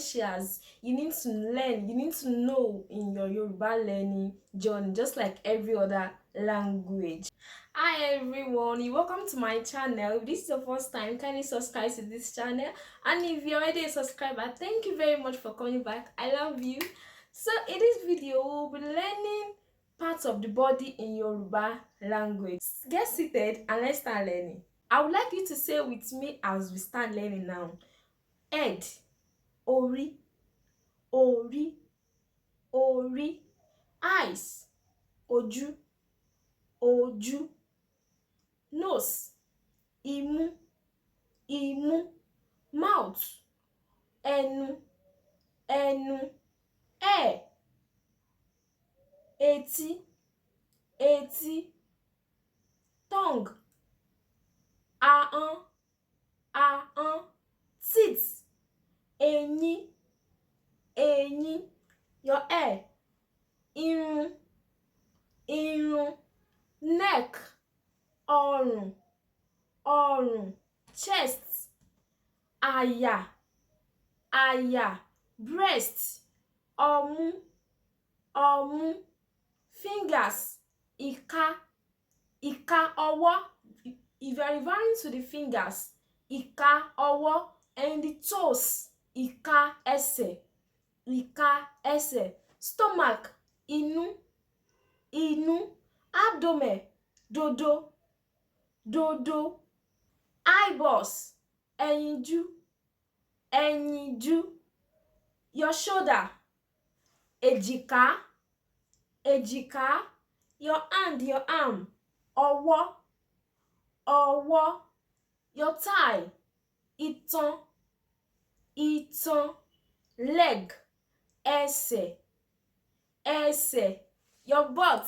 essentials you need to learn, you need to know in your Yoruba learning journey, just like every other language. Hi everyone, you welcome to my channel. If this is your first time, kindly subscribe to this channel, and if you're already a subscriber, thank you very much for coming back. I love you. So in this video we'll be learning parts of the body in Yoruba language. Get seated and let's start learning. I would like you to say with me as we start learning now. Head, ori, ori, ori. Eyes, ojú, ojú. Nose, imú, imú. Mouth, ẹnu, ẹnu. Hair, etí, etí. Tongue, ahọ́n, ahọ́n. Teeth, eyín, eyín. Your hair, irun, irun. Neck, ọrùn, ọrùn. Chest, àyà, àyà. Breast, ọmú, ọmú. Fingers, ìka, ìka ọwọ́. If you are referring to the fingers, ìka ọwọ́, and the toes, ìka ẹsẹ̀, ìka ẹsẹ̀. Stomach, inú, inú. Abdomen, dodo, dodo. Eyeballs, ẹyinjú, ẹyinjú. Your shoulder, èjìká, èjìká. Your hand, your arm, ọwọ́, ọwọ́. Your thigh, itan, itan. Leg, ẹsẹ̀, ẹsẹ̀. Your butt,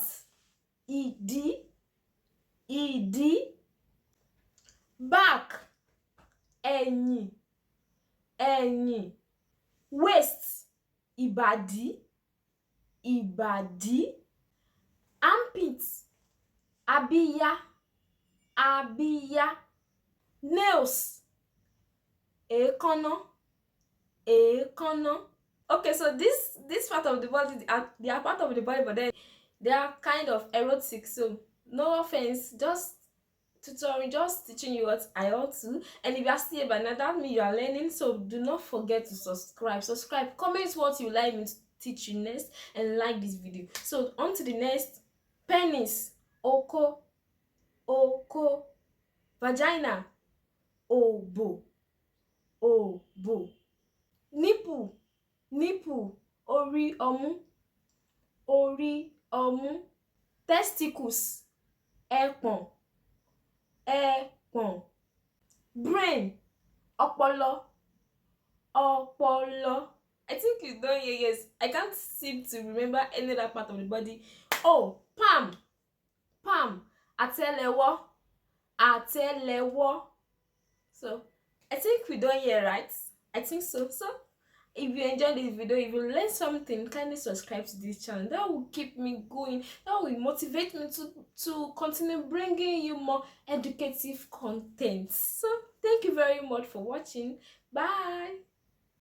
ìdí, ìdí. Back, ẹ̀yìn, ẹ̀yìn. Waist, ìbàdí, ìbàdí. Armpit, abíyá, abíyá. Nails, èékánná, èékánná. Okay, so this part of the body, they are part of the body, but then they are kind of erotic, so no offense, just tutorial, just teaching you what I ought to. And if you are still here by now, that means you are learning, so do not forget to subscribe, comment what you like me to teach you next, and like this video. So on to the next. Penis, oko, oko. Vagina, obo, obo. Nipple, nipple, orí ọmú, orí ọmú. Testicles, ẹpọ̀n, ẹpọ̀n. Brain, ọpọlọ, ọpọlọ. I think you don't hear. Yes, I can't seem to remember any other part of the body. Oh, palm, palm. Àtẹ́lẹwọ́, àtẹ́lẹwọ́. So I think we don't hear, right? I think so. So if you enjoyed this video, if you learned something, kindly subscribe to this channel. That will keep me going. That will motivate me to continue bringing you more educative content. So thank you very much for watching. Bye.